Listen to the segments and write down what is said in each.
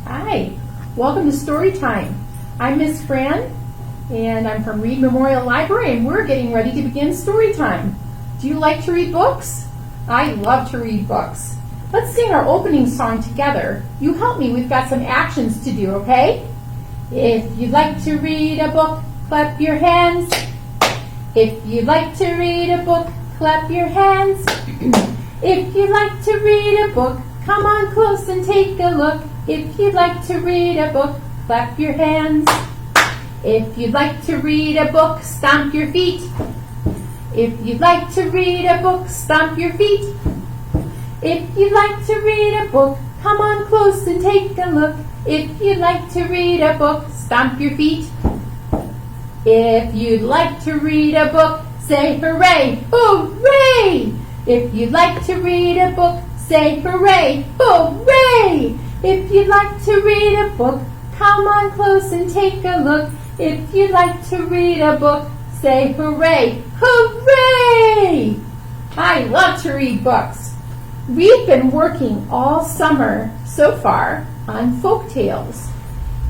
Hi, welcome to Storytime. I'm Ms Fran, and I'm from Reed Memorial Library, and we're getting ready to begin Storytime. Do you like to read books? I love to read books. Let's sing our opening song together. You help me, we've got some actions to do, okay? If you'd like to read a book, clap your hands. If you'd like to read a book, clap your hands. If you'd like to read a book, come on close and take a look. If you'd like to read a book, clap your hands. If you'd like to read a book, stomp your feet. If you'd like to read a book, stomp your feet. If you'd like to read a book, come on close and take a look. If you'd like to read a book, stomp your feet. If you'd like to read a book, say hooray, hooray! If you'd like to read a book, say hooray, hooray! If you'd like to read a book, come on close and take a look. If you'd like to read a book, say hooray, hooray! I love to read books. We've been working all summer so far on folk tales.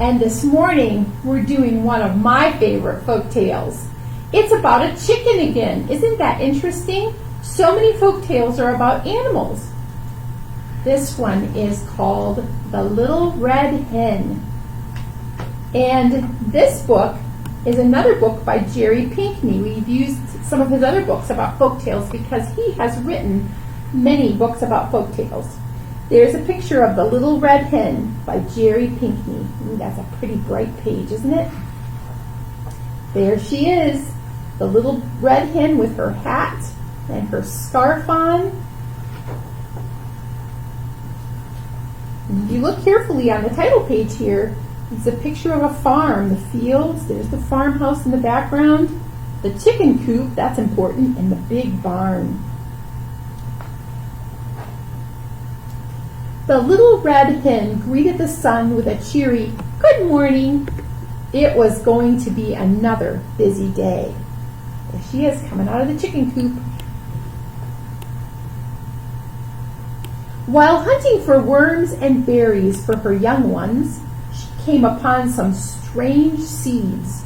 And this morning we're doing one of my favorite folk tales. It's about a chicken again. Isn't that interesting? So many folk tales are about animals. This one is called The Little Red Hen. And this book is another book by Jerry Pinkney. We've used some of his other books about folk tales because he has written many books about folk tales. There's a picture of The Little Red Hen by Jerry Pinkney. Ooh, that's a pretty bright page, isn't it? There she is, the little red hen with her hat and her scarf on. If you look carefully on the title page here, it's a picture of a farm, the fields, there's the farmhouse in the background, the chicken coop, that's important, and the big barn. The little red hen greeted the sun with a cheery, "Good morning." It was going to be another busy day. There she is, coming out of the chicken coop. While hunting for worms and berries for her young ones, she came upon some strange seeds.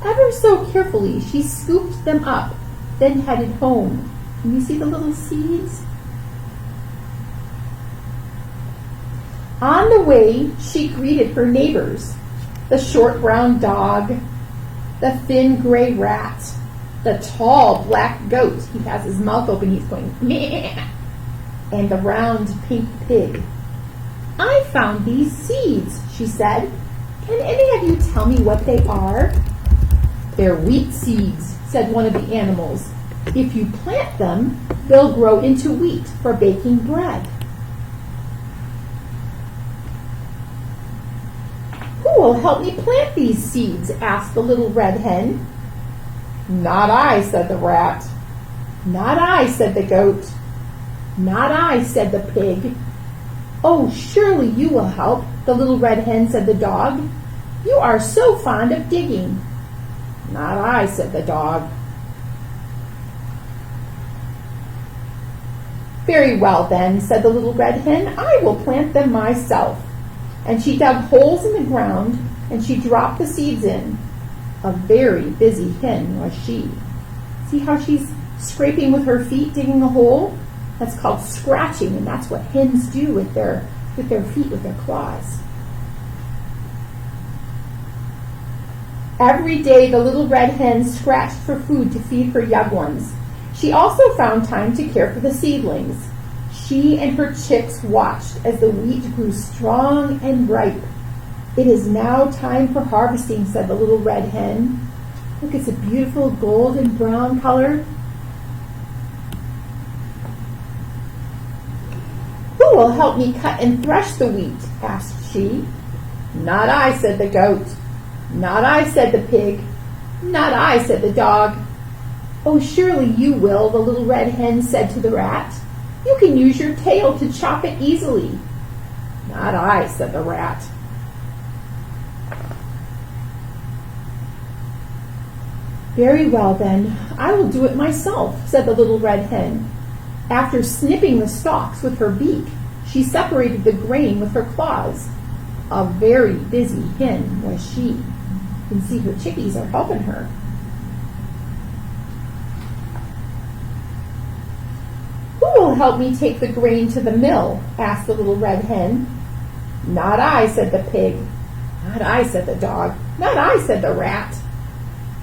Ever so carefully, she scooped them up, then headed home. Can you see the little seeds? On the way, she greeted her neighbors, the short brown dog, the thin gray rat, the tall black goat. He has his mouth open, he's going, meh, and the round pink pig. "I found these seeds," she said. "Can any of you tell me what they are?" "They're wheat seeds," said one of the animals. If you plant them, they'll grow into wheat for baking bread. Who will help me plant these seeds? Asked the Little Red Hen. Not I, said the rat. Not I, said the goat. Not I, said the pig. Oh, surely you will help, the Little Red Hen, said the dog. You are so fond of digging. Not I, said the dog. Very well then, said the Little Red Hen, I will plant them myself. And she dug holes in the ground, and she dropped the seeds in. A very busy hen was she. See how she's scraping with her feet, digging a hole? That's called scratching, and that's what hens do with their feet, with their claws. Every day the Little Red Hen scratched for food to feed her young ones. She also found time to care for the seedlings. She and her chicks watched as the wheat grew strong and ripe. It is now time for harvesting, said the Little Red Hen. Look, it's a beautiful golden brown color. Who will help me cut and thresh the wheat? Asked she. Not I, said the goat. Not I, said the pig. Not I, said the dog. Oh, surely you will, the Little Red Hen said to the rat. You can use your tail to chop it easily. Not I, said the rat. Very well then, I will do it myself, said the Little Red Hen. After snipping the stalks with her beak, she separated the grain with her claws. A very busy hen was she. You can see her chickies are helping her. Who will help me take the grain to the mill? Asked the Little Red Hen. Not I, said the pig. Not I, said the dog. Not I, said the rat.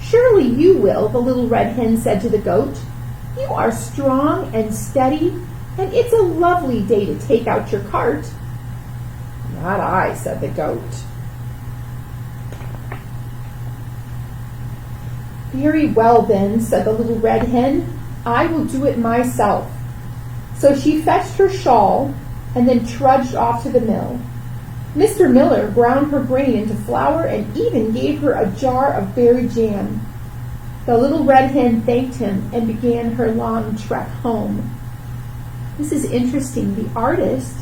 Surely you will, the Little Red Hen said to the goat. You are strong and steady, and it's a lovely day to take out your cart. Not I, said the goat. Very well then, said the Little Red Hen. I will do it myself. So she fetched her shawl and then trudged off to the mill. Mr. Miller ground her grain into flour and even gave her a jar of berry jam. The Little Red Hen thanked him and began her long trek home. This is interesting. The artist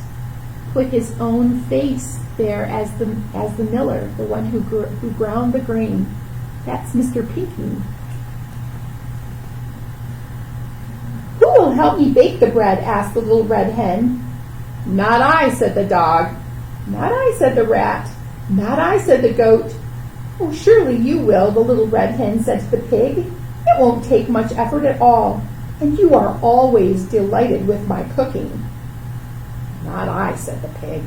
put his own face there as the miller, the one who ground the grain. That's Mr. Pinckney. Who will help me bake the bread? Asked the Little Red Hen. Not I, said the dog. Not I, said the rat. Not I, said the goat. Oh, surely you will, the Little Red Hen said to the pig. It won't take much effort at all, and you are always delighted with my cooking. Not I, said the pig.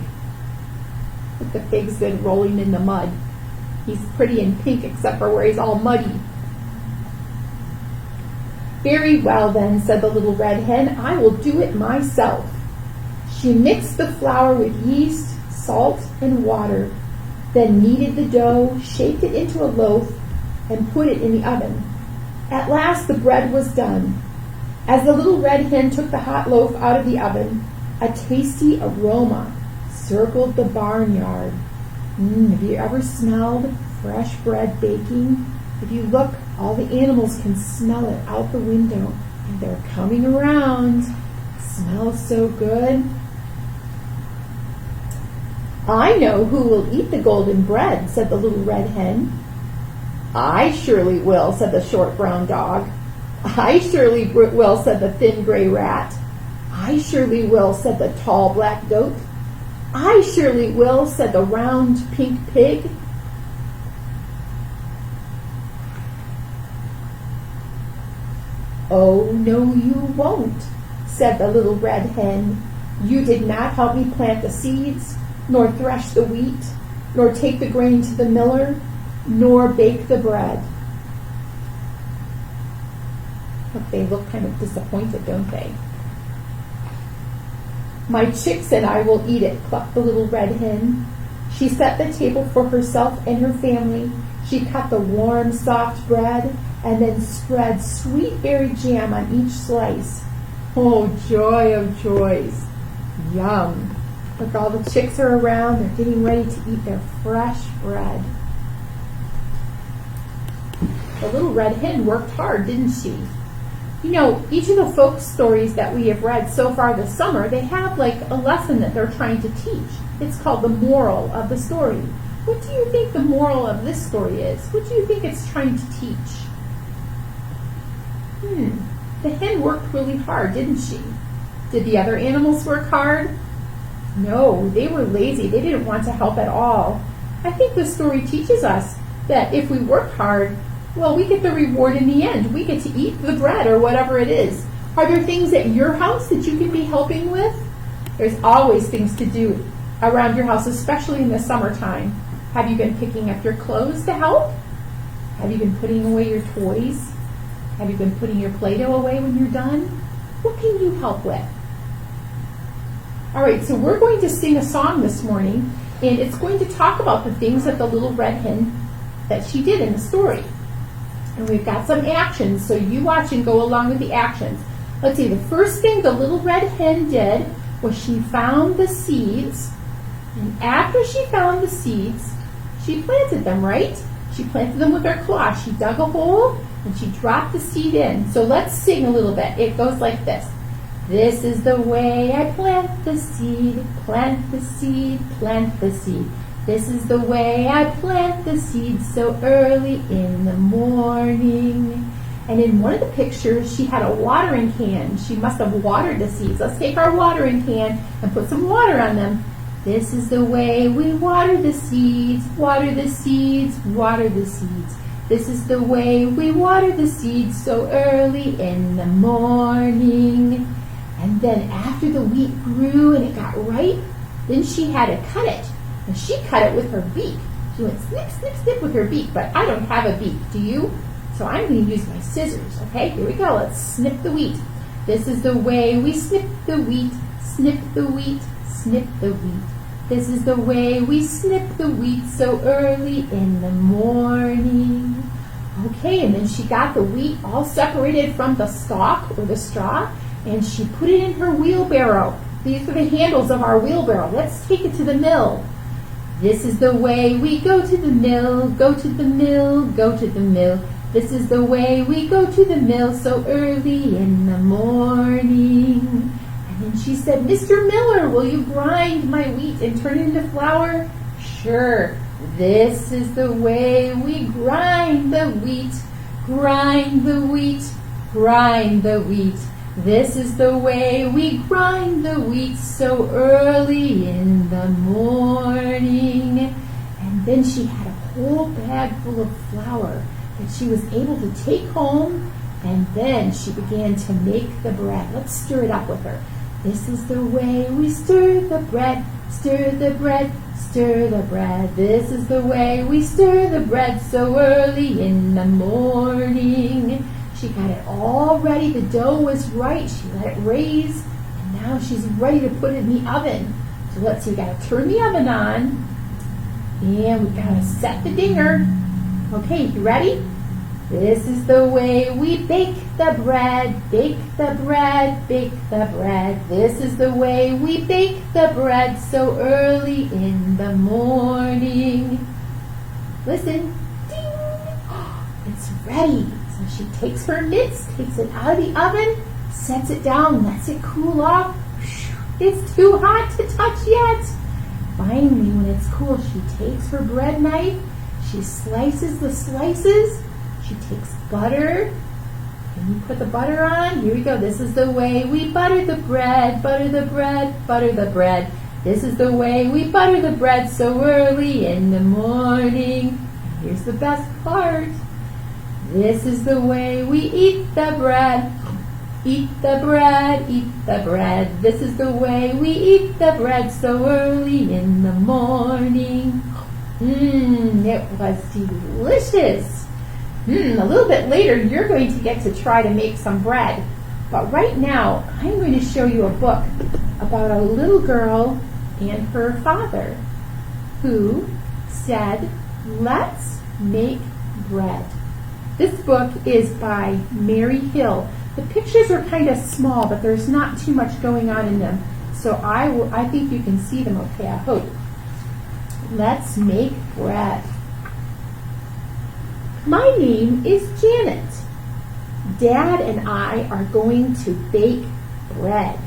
Look, the pig's been rolling in the mud. He's pretty in pink except for where he's all muddy. Very well then, said the Little Red Hen, I will do it myself. She mixed the flour with yeast, salt, and water, then kneaded the dough, shaped it into a loaf, and put it in the oven. At last the bread was done. As the Little Red Hen took the hot loaf out of the oven, a tasty aroma circled the barnyard. Have you ever smelled fresh bread baking? If you look, all the animals can smell it out the window, and they're coming around. It smells so good. I know who will eat the golden bread, said the Little Red Hen. I surely will, said the short brown dog. I surely will, said the thin gray rat. I surely will, said the tall black goat. I surely will, said the round pink pig. Oh, no, you won't, said the Little Red Hen. You did not help me plant the seeds, nor thresh the wheat, nor take the grain to the miller, nor bake the bread. But they look kind of disappointed, don't they? My chicks and I will eat it, clucked the Little Red Hen. She set the table for herself and her family. She cut the warm, soft bread and then spread sweet berry jam on each slice. Oh, joy of joys. Yum. Look, all the chicks are around. They're getting ready to eat their fresh bread. The little red hen worked hard, didn't she? You know, each of the folk stories that we have read so far this summer, they have like a lesson that they're trying to teach. It's called the moral of the story. What do you think the moral of this story is? What do you think it's trying to teach? The hen worked really hard, didn't she? Did the other animals work hard? No, they were lazy. They didn't want to help at all. I think this story teaches us that if we work hard, well, we get the reward in the end. We get to eat the bread or whatever it is. Are there things at your house that you can be helping with? There's always things to do around your house, especially in the summertime. Have you been picking up your clothes to help? Have you been putting away your toys? Have you been putting your Play-Doh away when you're done? What can you help with? All right, so we're going to sing a song this morning, and it's going to talk about the things that the little red hen, that she did in the story. And we've got some actions, so you watch and go along with the actions. Let's see, the first thing the little red hen did was she found the seeds, and after she found the seeds, she planted them, right? She planted them with her claw. She dug a hole, and she dropped the seed in. So let's sing a little bit. It goes like this. This is the way I plant the seed, plant the seed, plant the seed. This is the way I plant the seed so early in the morning. And in one of the pictures, she had a watering can. She must have watered the seeds. Let's take our watering can and put some water on them. This is the way we water the seeds, water the seeds, water the seeds. This is the way we water the seeds so early in the morning. And then after the wheat grew and it got ripe, then she had to cut it. And she cut it with her beak. She went snip, snip, snip with her beak, but I don't have a beak, do you? So I'm going to use my scissors, okay? Here we go, let's snip the wheat. This is the way we snip the wheat, snip the wheat, snip the wheat. This is the way we snip the wheat so early in the morning. Okay, and then she got the wheat all separated from the stalk or the straw, and she put it in her wheelbarrow. These are the handles of our wheelbarrow. Let's take it to the mill. This is the way we go to the mill, go to the mill, go to the mill. This is the way we go to the mill so early in the morning. And then she said, Mr. Miller, will you grind my wheat and turn it into flour? Sure. This is the way we grind the wheat, grind the wheat, grind the wheat. This is the way we grind the wheat so early in the morning. And then she had a whole bag full of flour that she was able to take home, and then she began to make the bread. Let's stir it up with her. This is the way we stir the bread, stir the bread, stir the bread. This is the way we stir the bread so early in the morning. She got it all ready. The dough was right. She let it raise, and now she's ready to put it in the oven. So let's see, we got to turn the oven on, and we got to set the dinger. Okay, you ready? This is the way we bake the bread, bake the bread, bake the bread. This is the way we bake the bread so early in the morning. Listen, ding! It's ready. So she takes her mitts, takes it out of the oven, sets it down, lets it cool off. It's too hot to touch yet. Finally, when it's cool, she takes her bread knife, she slices the slices, she takes butter, and you put the butter on. Here we go. This is the way we butter the bread, butter the bread, butter the bread. This is the way we butter the bread so early in the morning. And here's the best part. This is the way we eat the bread. Eat the bread, eat the bread. This is the way we eat the bread so early in the morning. It was delicious. A little bit later, you're going to get to try to make some bread. But right now, I'm going to show you a book about a little girl and her father who said, let's make bread. This book is by Mary Hill. The pictures are kind of small, but there's not too much going on in them. So I think you can see them okay, I hope. Let's make bread. My name is Janet. Dad and I are going to bake bread.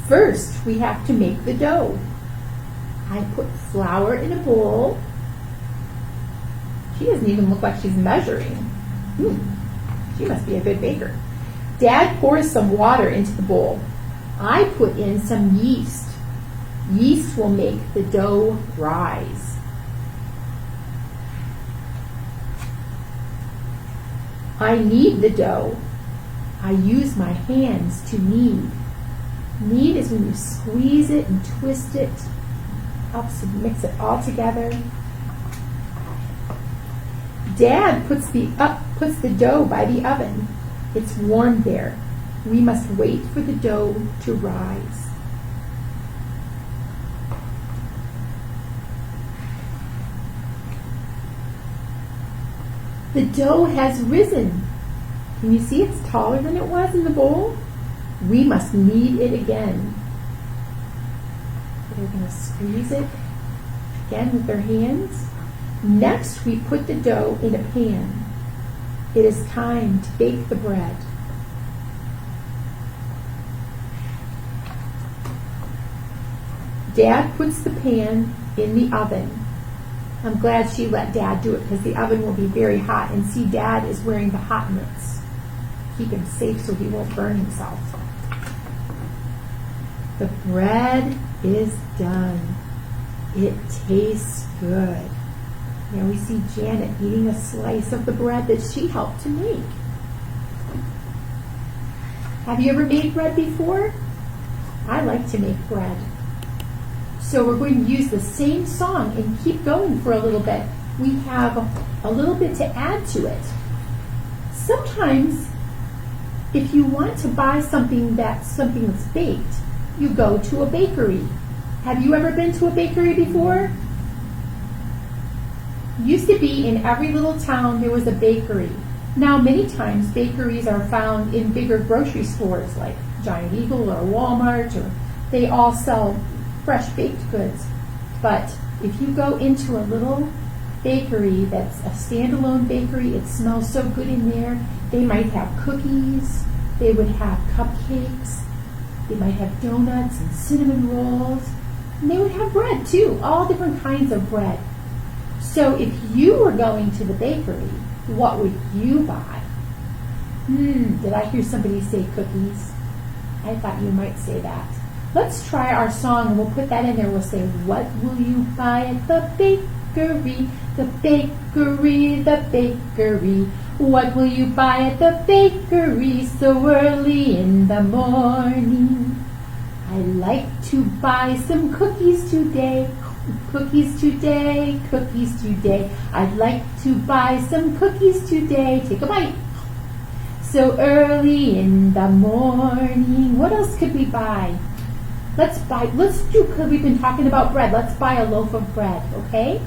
First, we have to make the dough. I put flour in a bowl. She doesn't even look like she's measuring. She must be a good baker. Dad pours some water into the bowl. I put in some yeast. Yeast will make the dough rise. I knead the dough. I use my hands to knead. Knead is when you squeeze it and twist it, helps to mix it all together. Dad puts the dough by the oven. It's warm there. We must wait for the dough to rise. The dough has risen. Can you see it's taller than it was in the bowl? We must knead it again. We're going to squeeze it again with our hands. Next, we put the dough in a pan. It is time to bake the bread. Dad puts the pan in the oven. I'm glad she let Dad do it because the oven will be very hot. And see, Dad is wearing the hot mitts. Keep him safe so he won't burn himself. The bread is done. It tastes good. Now we see Janet eating a slice of the bread that she helped to make. Have you ever made bread before? I like to make bread. So we're going to use the same song and keep going for a little bit. We have a little bit to add to it. Sometimes, if you want to buy something that's baked, you go to a bakery. Have you ever been to a bakery before? Used to be in every little town there was a bakery. Now many times bakeries are found in bigger grocery stores like Giant Eagle or Walmart, or they all sell fresh baked goods. But if you go into a little bakery that's a standalone bakery, it smells so good in there. They might have cookies, they would have cupcakes, they might have donuts and cinnamon rolls, and they would have bread too, all different kinds of bread. So if you were going to the bakery, what would you buy? Did I hear somebody say cookies? I thought you might say that. Let's try our song and we'll put that in there. We'll say, what will you buy at the bakery? The bakery, the bakery. What will you buy at the bakery so early in the morning? I like to buy some cookies today. Cookies today, cookies today. I'd like to buy some cookies today. Take a bite. So early in the morning. What else could we buy? Let's do, because we've been talking about bread. Let's buy a loaf of bread, okay?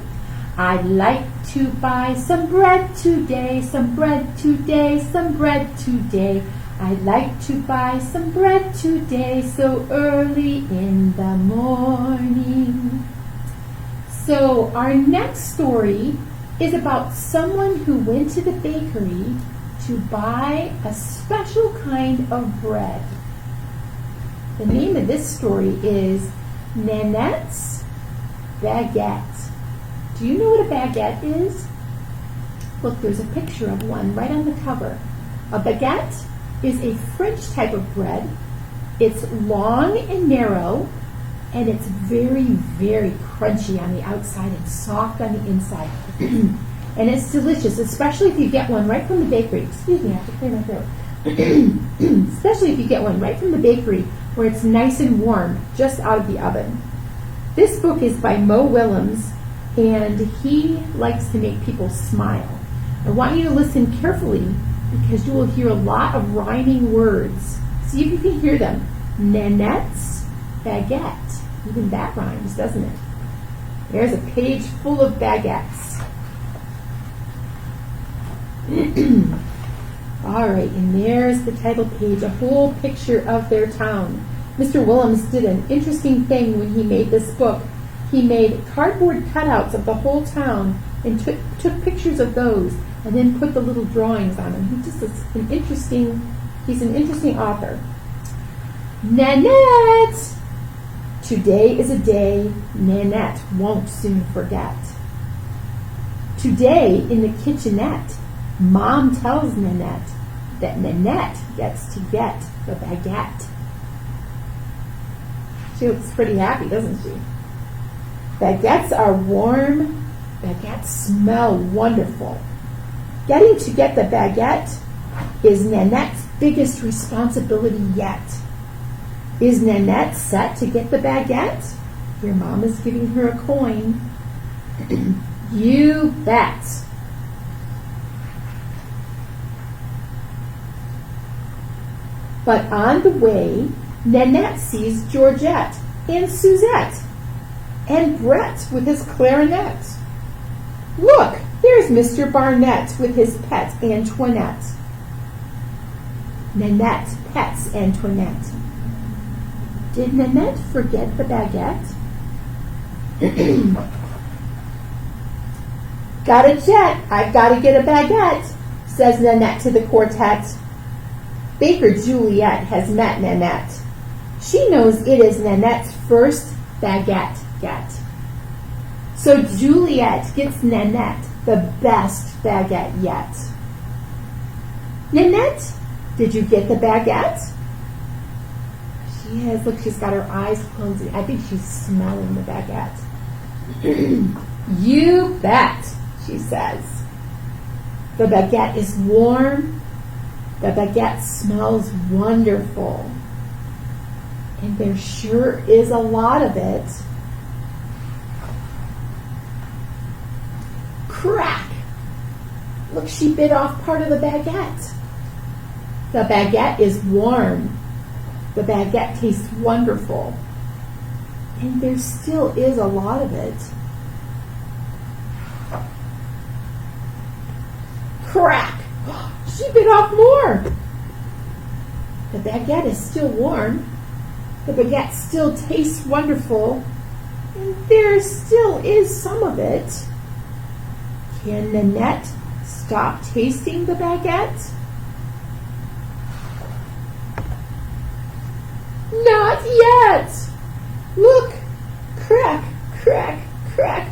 I'd like to buy some bread today, some bread today, some bread today. I'd like to buy some bread today, so early in the morning. So our next story is about someone who went to the bakery to buy a special kind of bread. The name of this story is Nanette's Baguette. Do you know what a baguette is? Look, there's a picture of one right on the cover. A baguette is a French type of bread. It's long and narrow, and it's very, very crunchy on the outside and soft on the inside. And it's delicious, especially if you get one right from the bakery. Excuse me, I have to clear my throat. Especially if you get one right from the bakery where it's nice and warm, just out of the oven. This book is by Mo Willems, and he likes to make people smile. I want you to listen carefully because you will hear a lot of rhyming words. See if you can hear them. Nanette's Baguette. Even that rhymes, doesn't it? There's a page full of baguettes. All right, and there's the title page, a whole picture of their town. Mr. Willems did an interesting thing when he made this book. He made cardboard cutouts of the whole town and took pictures of those and then put the little drawings on them. He's an interesting author. Nanette! Today is a day Nanette won't soon forget. Today in the kitchenette, Mom tells Nanette that Nanette gets to get the baguette. She looks pretty happy, doesn't she? Baguettes are warm. Baguettes smell wonderful. Getting to get the baguette is Nanette's biggest responsibility yet. Is Nanette set to get the baguette? Your mom is giving her a coin. You bet. But on the way, Nanette sees Georgette and Suzette and Brett with his clarinet. Look, there's Mr. Barnett with his pet Antoinette. Nanette pets Antoinette. Did Nanette forget the baguette? Got a jet, I've got to get a baguette, says Nanette to the quartet. Baker Juliet has met Nanette. She knows it is Nanette's first baguette get. So Juliet gets Nanette the best baguette yet. Nanette, did you get the baguette? She has, look, she's got her eyes closed. I think she's smelling the baguette. You bet, she says. The baguette is warm. The baguette smells wonderful. And there sure is a lot of it. Crack! Look, she bit off part of the baguette. The baguette is warm. The baguette tastes wonderful. And there still is a lot of it. Crack! She bit off more. The baguette is still warm. The baguette still tastes wonderful. And there still is some of it. Can Nanette stop tasting the baguette? Not yet. Look. Crack, crack, crack.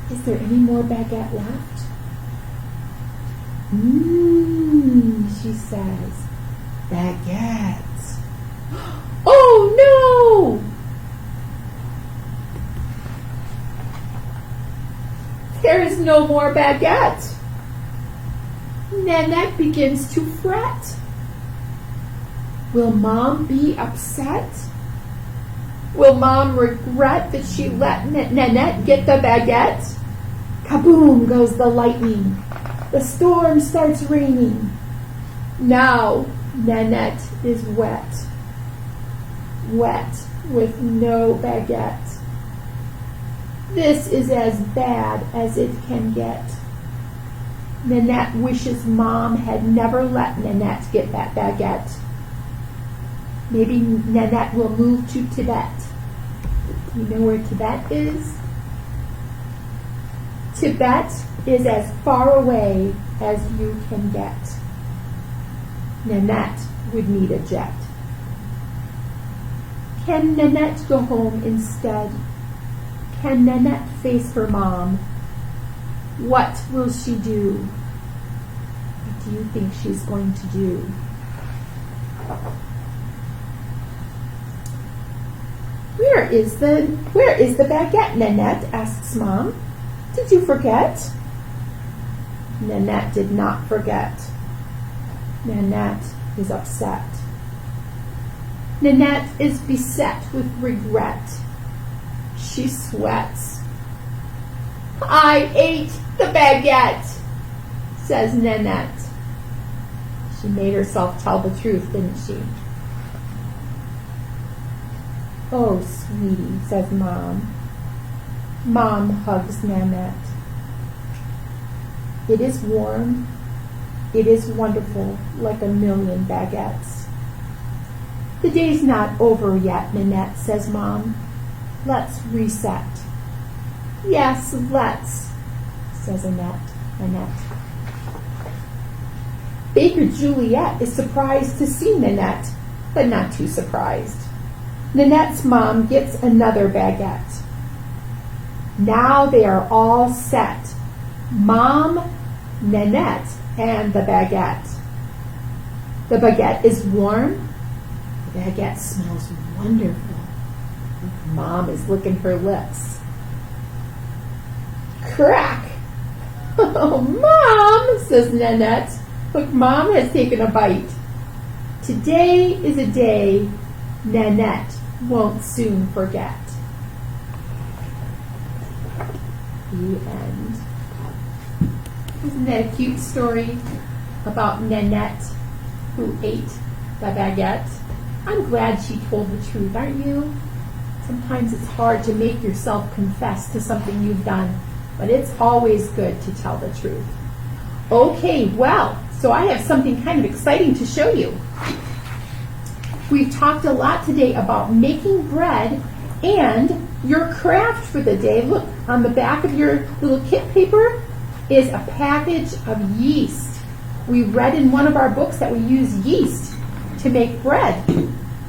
Is there any more baguette left? She says, baguettes. Oh no! There is no more baguette. Nanette begins to fret. Will Mom be upset? Will Mom regret that she let Nanette get the baguette? Kaboom goes the lightning. The storm starts raining. Now Nanette is wet. Wet with no baguette. This is as bad as it can get. Nanette wishes Mom had never let Nanette get that baguette. Maybe Nanette will move to Tibet. You know where Tibet is? Tibet is as far away as you can get. Nanette would need a jet. Can Nanette go home instead? Can Nanette face her mom? What will she do? What do you think she's going to do? Where is the baguette, Nanette? Asks Mom. Did you forget? Nanette did not forget. Nanette is upset. Nanette is beset with regret. She sweats. I ate the baguette, says Nanette. She made herself tell the truth, didn't she? "Oh, sweetie," says Mom. Mom hugs Nanette. "It is warm. It is wonderful, like a million baguettes." "The day's not over yet, Nanette," says Mom. "Let's reset." "Yes, let's," says Annette. Baker Juliet is surprised to see Nanette, but not too surprised. Nanette's mom gets another baguette. Now they are all set. Mom, Nanette, and the baguette. The baguette is warm. The baguette smells wonderful. Mom is licking her lips. Crack! "Oh, Mom," says Nanette. Look, Mom has taken a bite. Today is a day Nanette won't soon forget. The end. Isn't that a cute story about Nanette who ate the baguette? I'm glad she told the truth, aren't you? Sometimes it's hard to make yourself confess to something you've done, but it's always good to tell the truth. Okay, well, so I have something kind of exciting to show you. We've talked a lot today about making bread and your craft for the day. Look, on the back of your little kit paper is a package of yeast. We read in one of our books that we use yeast to make bread.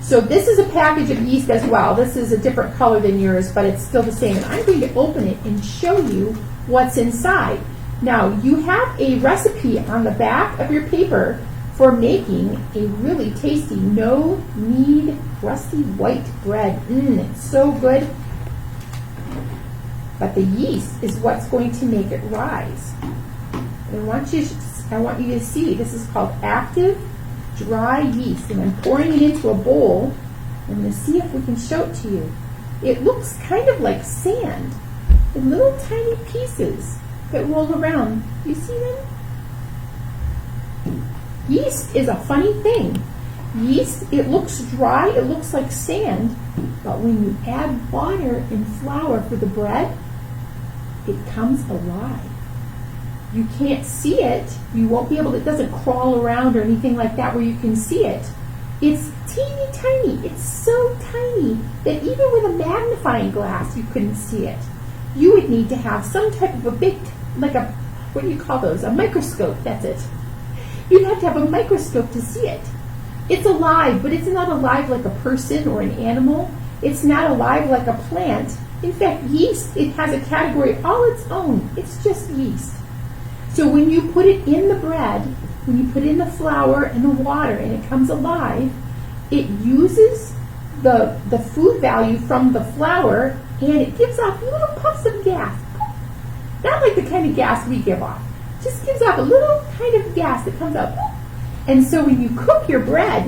So this is a package of yeast as well. This is a different color than yours, but it's still the same. And I'm going to open it and show you what's inside. Now, you have a recipe on the back of your paper for making a really tasty, no-knead, crusty white bread. It's so good. But the yeast is what's going to make it rise. And I want you to see, this is called active dry yeast. And I'm pouring it into a bowl. I'm going to see if we can show it to you. It looks kind of like sand in little tiny pieces that roll around. You see them? Yeast is a funny thing. Yeast, it looks dry, it looks like sand, but when you add water and flour for the bread, it comes alive. You can't see it. You won't be able to, it doesn't crawl around or anything like that where you can see it. It's teeny tiny. It's so tiny that even with a magnifying glass, you couldn't see it. You would need to have some type of a big, like a, what do you call those? A microscope, that's it. You'd have to have a microscope to see it. It's alive, but it's not alive like a person or an animal. It's not alive like a plant. In fact, yeast, it has a category all its own. It's just yeast. So when you put it in the bread, when you put in the flour and the water and it comes alive, it uses the food value from the flour and it gives off little puffs of gas. Not like the kind of gas we give off. Just gives off a little kind of gas that comes out. And so when you cook your bread,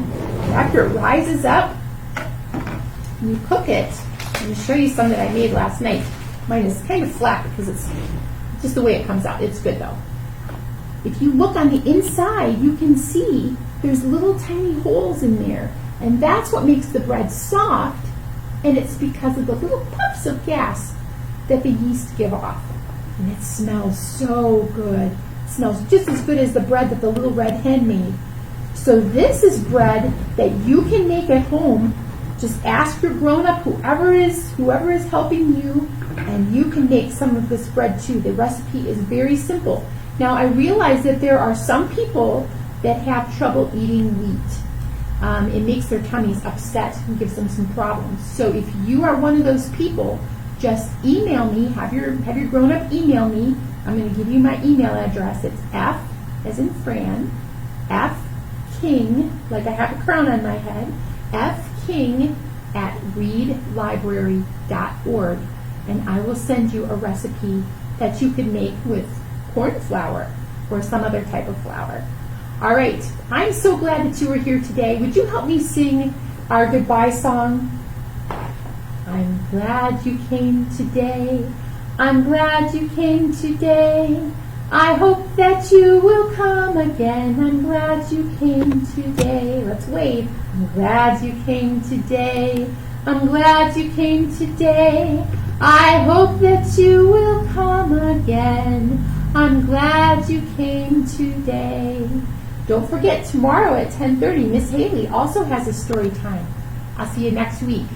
after it rises up, and you cook it, I'm going to show you some that I made last night. Mine is kind of flat because it's just the way it comes out. It's good though. If you look on the inside, you can see there's little tiny holes in there. And that's what makes the bread soft. And it's because of the little puffs of gas that the yeast give off. And it smells so good. It smells just as good as the bread that the Little Red Hen made. So this is bread that you can make at home. Just ask your grown-up, whoever is helping you, and you can make some of this bread too. The recipe is very simple. Now I realize that there are some people that have trouble eating wheat. It makes their tummies upset and gives them some problems. So if you are one of those people, just email me, have your grown-up email me. I'm going to give you my email address. It's F as in Fran, F King, like I have a crown on my head, fking@readlibrary.org, and I will send you a recipe that you can make with corn flour or some other type of flour. All right, I'm so glad that you were here today. Would you help me sing our goodbye song? I'm glad you came today. I'm glad you came today. I hope that you will come again. I'm glad you came today. Let's wave. I'm glad you came today. I'm glad you came today. I hope that you will come again. I'm glad you came today. Don't forget, tomorrow at 10:30, Miss Haley also has a story time. I'll see you next week.